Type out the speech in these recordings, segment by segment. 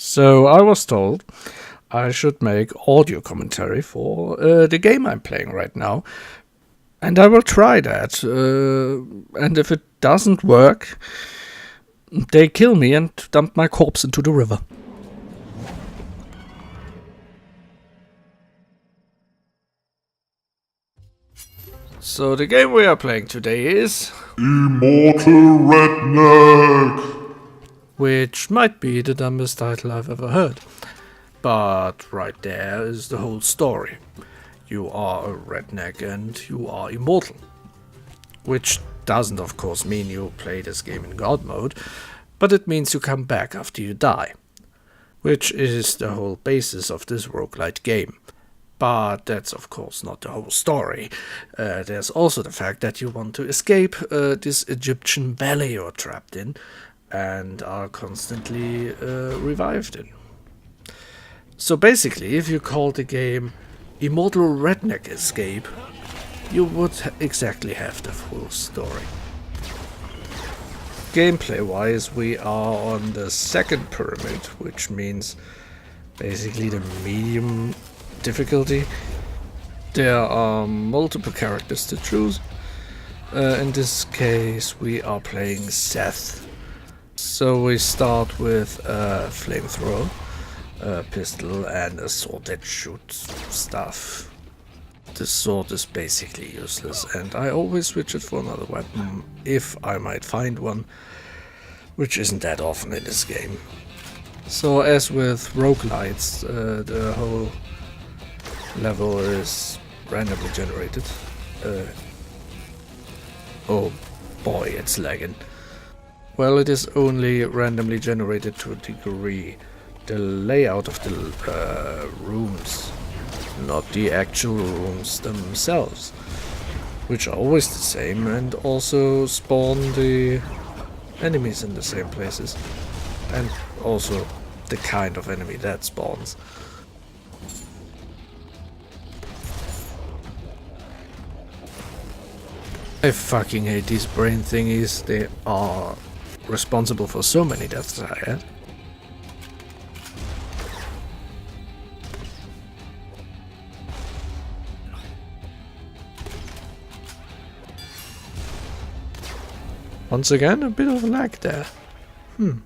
So I was told I should make audio commentary for the game I'm playing right now. And I will try that. And if it doesn't work, they kill me and dump my corpse into the river. So the game we are playing today is Immortal Redneck! which might be the dumbest title I've ever heard. But right there is the whole story. You are a redneck and you are immortal. Which doesn't of course mean you play this game in God mode, but it means you come back after you die. Which is the whole basis of this roguelite game. But that's of course not the whole story. There's also the fact that you want to escape this Egyptian valley you're trapped in and are constantly revived in. So basically, if you call the game Immortal Redneck Escape, you would exactly have the full story. Gameplay wise, we are on the second pyramid, which means basically the medium difficulty. There are multiple characters to choose. In this case we are playing Seth. So we start with a flamethrower, a pistol and a sword that shoots stuff. The sword is basically useless and I always switch it for another weapon if I might find one, which isn't that often in this game. So as with roguelites, the whole level is randomly generated. Oh boy, it's lagging. Well, it is only randomly generated to a degree. The layout of the rooms, not the actual rooms themselves, which are always the same and also spawn the enemies in the same places, and also the kind of enemy that spawns. I fucking hate these brain thingies. They are responsible for so many deaths I had. Once again, a bit of lag there. The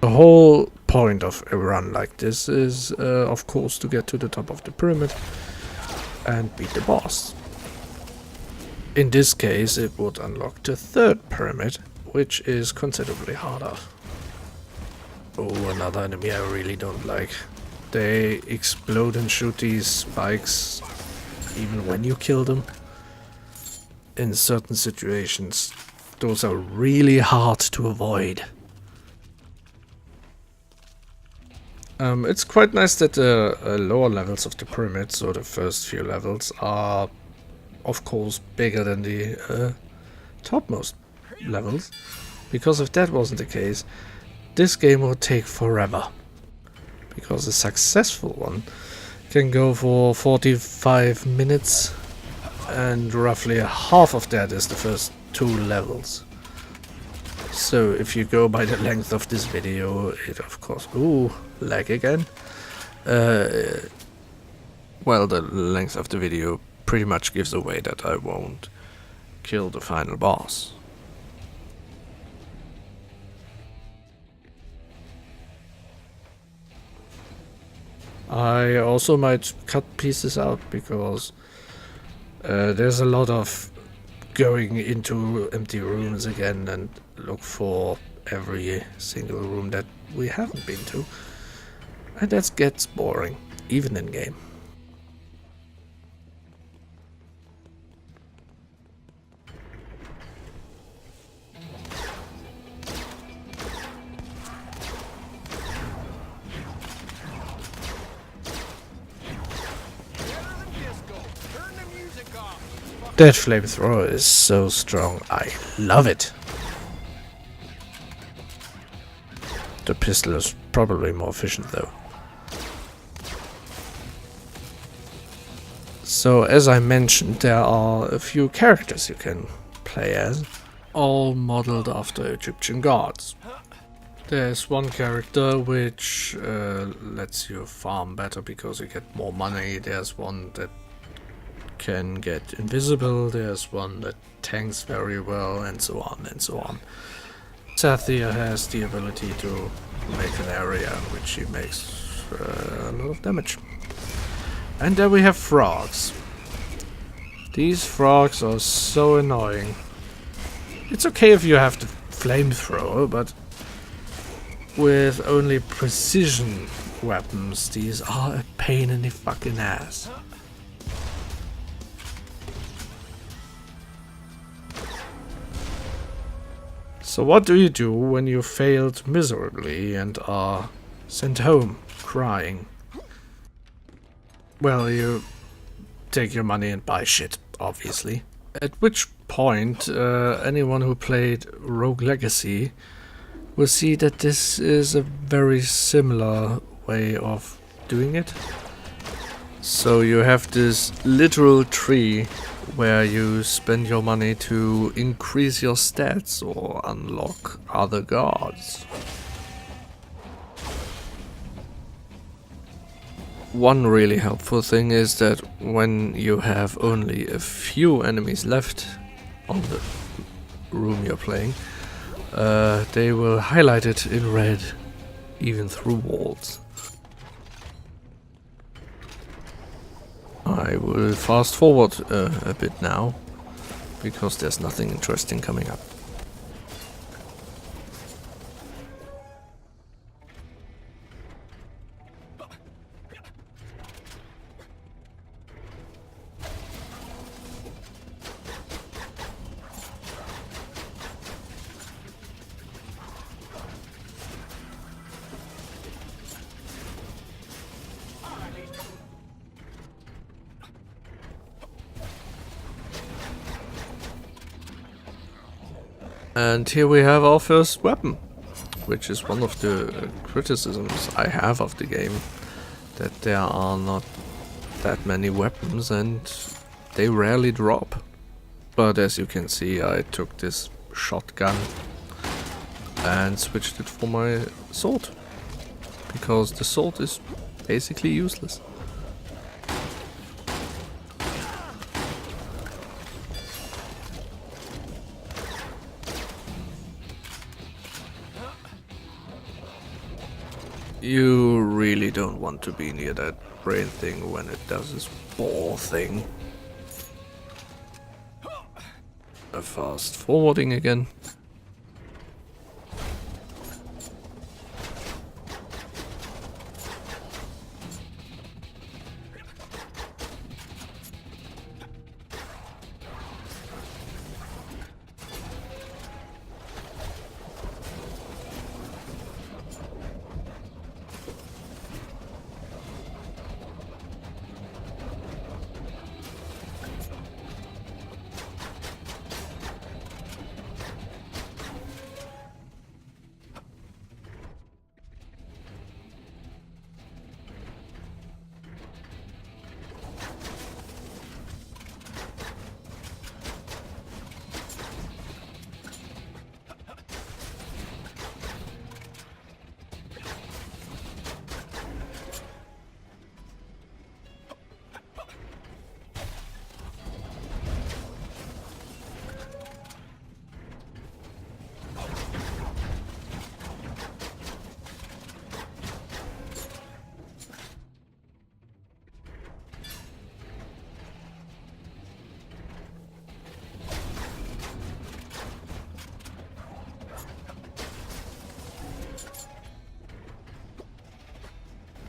whole point of a run like this is, of course, to get to the top of the pyramid and beat the boss. In this case, it would unlock the third pyramid, which is considerably harder. Oh, another enemy I really don't like. They explode and shoot these spikes even when you kill them. In certain situations, those are really hard to avoid. It's quite nice that the lower levels of the pyramid, so the first few levels, are of course bigger than the topmost levels, because if that wasn't the case, this game would take forever, because a successful one can go for 45 minutes and roughly half of that is the first 2 levels. So if you go by the length of this video, it of course... Ooh, lag again. Well, the length of the video pretty much gives away that I won't kill the final boss. I also might cut pieces out because there's a lot of going into empty rooms again and look for every single room that we haven't been to. And that gets boring, even in game. That flamethrower is so strong, I love it. The pistol is probably more efficient though. So as I mentioned, there are a few characters you can play as, all modeled after Egyptian gods. There's one character which lets you farm better because you get more money. There's one that can get invisible. There's one that tanks very well, and so on and so on. Sathia has the ability to make an area in which she makes a lot of damage. And there we have frogs. These frogs are so annoying. It's okay if you have the flamethrower, but with only precision weapons, these are a pain in the fucking ass. So what do you do when you failed miserably and are sent home crying? Well, you take your money and buy shit, obviously. At which point, anyone who played Rogue Legacy will see that this is a very similar way of doing it. So you have this literal tree where you spend your money to increase your stats or unlock other gods. One really helpful thing is that when you have only a few enemies left on the room you're playing, they will highlight it in red, even through walls. I will fast forward a bit now, because there's nothing interesting coming up. And here we have our first weapon, which is one of the criticisms I have of the game, that there are not that many weapons and they rarely drop. But as you can see, I took this shotgun and switched it for my sword, because the sword is basically useless. You really don't want to be near that brain thing when it does this ball thing. Fast forwarding again.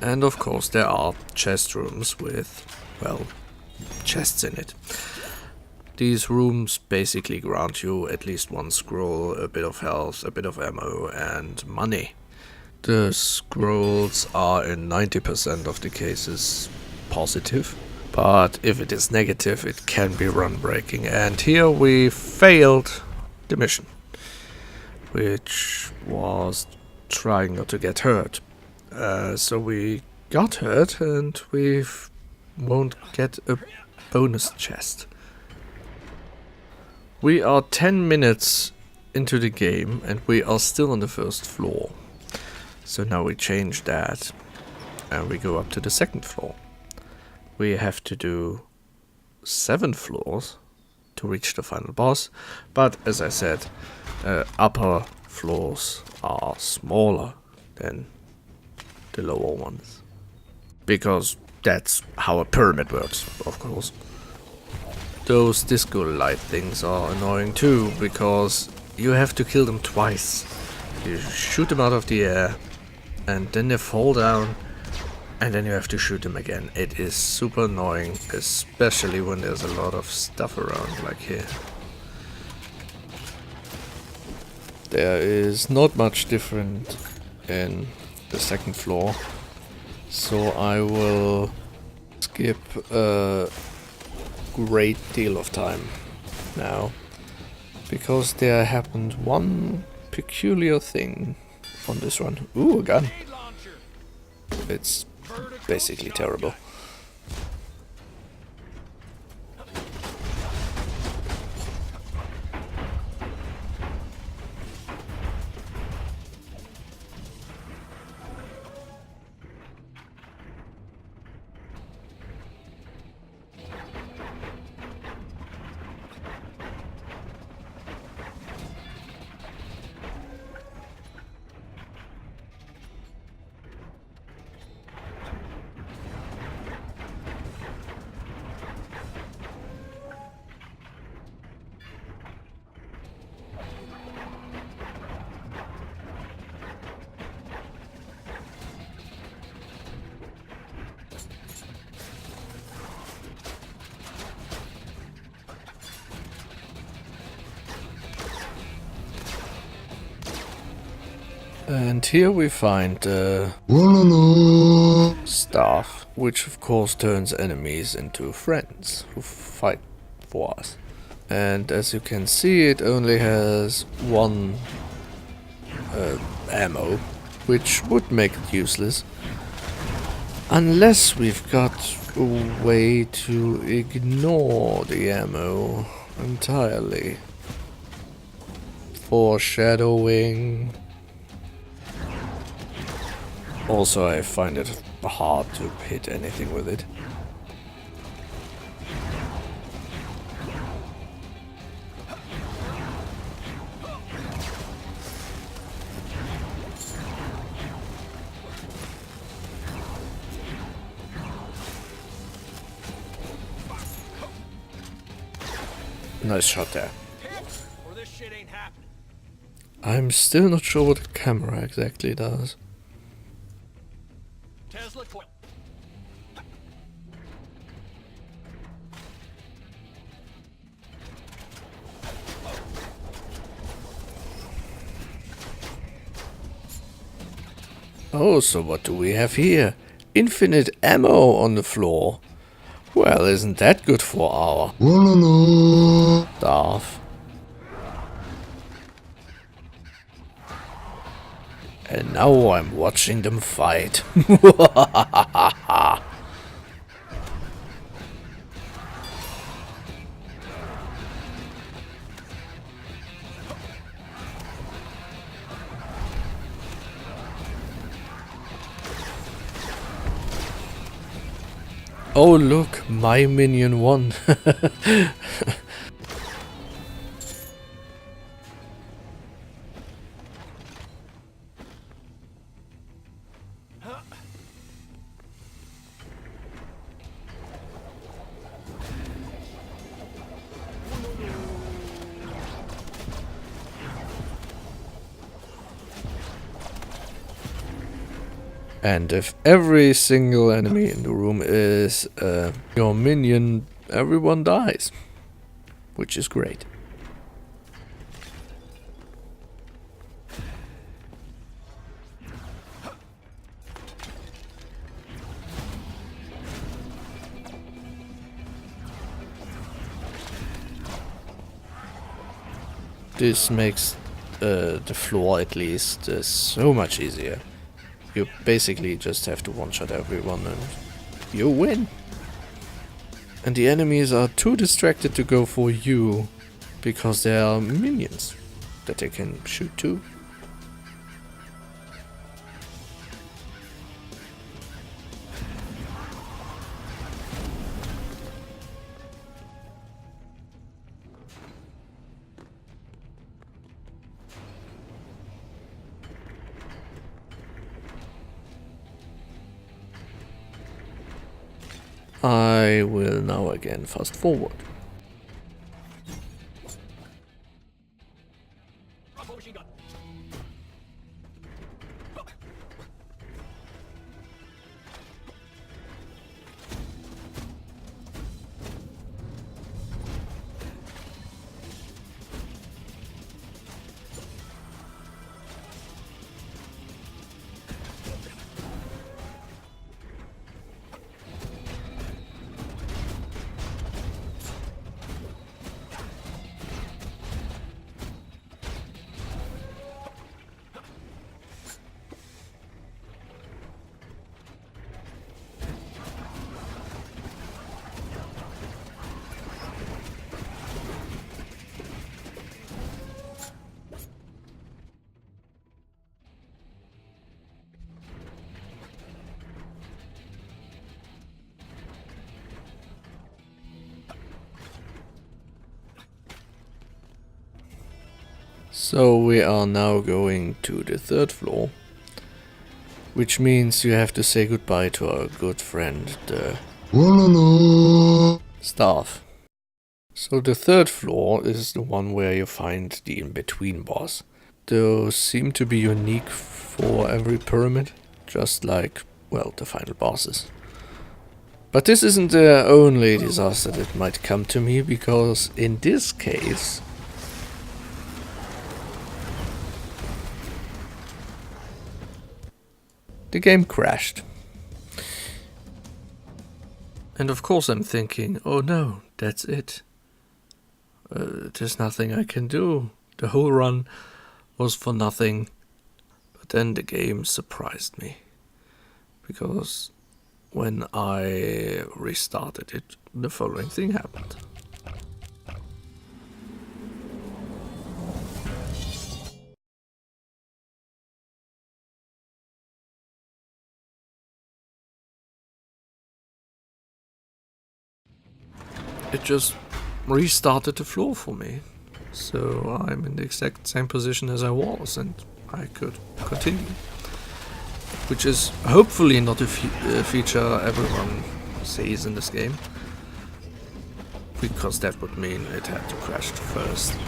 And of course there are chest rooms with, well, chests in it. These rooms basically grant you at least one scroll, a bit of health, a bit of ammo, and money. The scrolls are in 90% of the cases positive, but if it is negative it can be run breaking, and here we failed the mission, which was trying not to get hurt. So we got hurt and we won't get a bonus chest. We are 10 minutes into the game and we are still on the first floor. So now we change that and we go up to the second floor. We have to do 7 floors to reach the final boss, but as I said, upper floors are smaller than the lower ones. Because that's how a pyramid works, of course. Those disco light things are annoying too, because you have to kill them twice. You shoot them out of the air, and then they fall down, and then you have to shoot them again. It is super annoying, especially when there's a lot of stuff around, like here. There is not much different in the second floor, so I will skip a great deal of time now, because there happened one peculiar thing on this run. Ooh, a gun. It's basically terrible. And here we find the staff, which of course turns enemies into friends who fight for us. And as you can see, it only has 1 ammo, which would make it useless. Unless we've got a way to ignore the ammo entirely. Foreshadowing. Also, I find it hard to hit anything with it. Nice shot there. I'm still not sure what the camera exactly does. Oh, so what do we have here? Infinite ammo on the floor. Well, isn't that good for our staff? And now I'm watching them fight. Oh look, my minion won. And if every single enemy in the room is your minion, everyone dies. Which is great. This makes the floor at least so much easier. You basically just have to one-shot everyone and you win. And the enemies are too distracted to go for you because there are minions that they can shoot too. I will now again fast forward. So we are now going to the 3rd floor, which means you have to say goodbye to our good friend, the staff. So the 3rd floor is the one where you find the in-between boss. Those seem to be unique for every pyramid, just like, well, the final bosses. But this isn't the only disaster that might come to me, because in this case, the game crashed. And of course I'm thinking, oh no, that's it. There's nothing I can do. The whole run was for nothing. But then the game surprised me. Because when I restarted it, the following thing happened. It just restarted the floor for me. So I'm in the exact same position as I was, and I could continue. Which is hopefully not a feature everyone sees in this game. Because that would mean it had to crash first.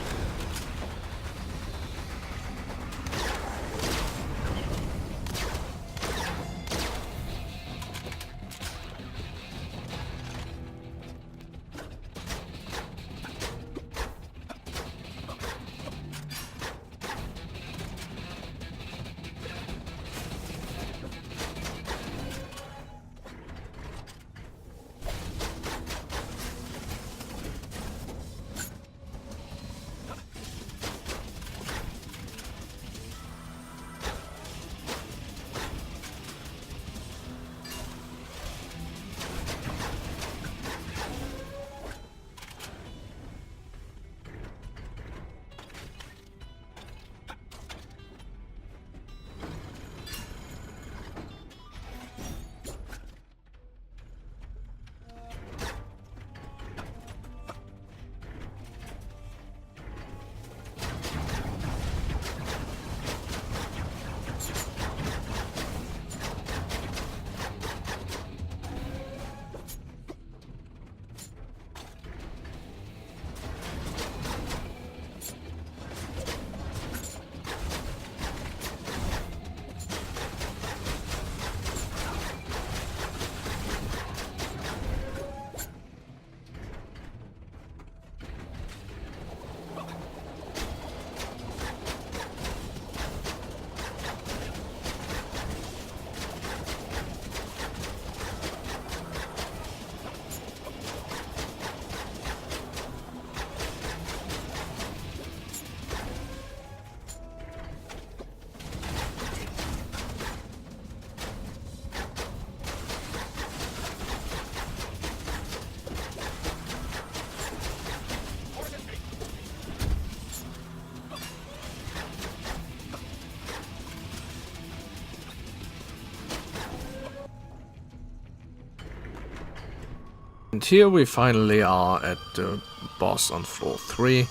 And here we finally are at the boss on floor 3.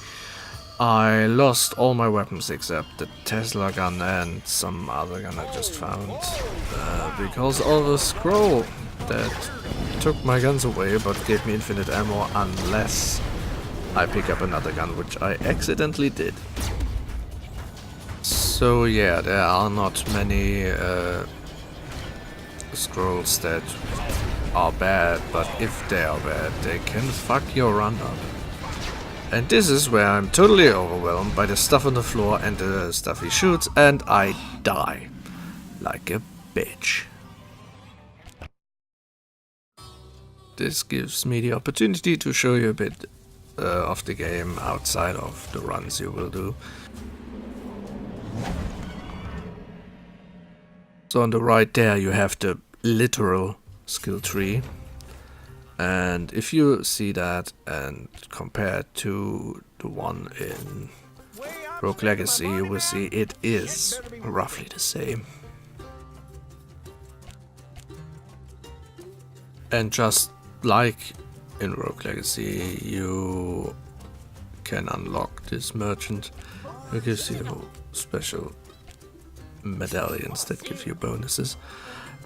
I lost all my weapons except the Tesla gun and some other gun I just found because of a scroll that took my guns away, but gave me infinite ammo unless I pick up another gun, which I accidentally did. So yeah, there are not many scrolls that are bad, but if they are bad, they can fuck your run up. And this is where I'm totally overwhelmed by the stuff on the floor and the stuff he shoots, and I die like a bitch. This gives me the opportunity to show you a bit of the game outside of the runs you will do. So on the right there you have the literal skill tree, and if you see that and compare it to the one in Rogue Legacy, you will see it is roughly the same. And just like in Rogue Legacy, you can unlock this merchant who gives you special medallions that give you bonuses,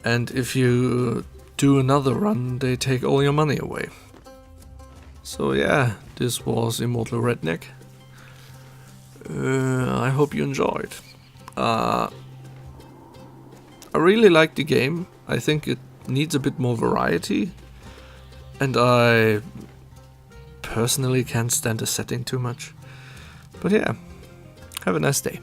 and if you do another run, they take all your money away. So yeah, this was Immortal Redneck. I hope you enjoyed. I really like the game. I think it needs a bit more variety, and I personally can't stand the setting too much. But yeah, have a nice day.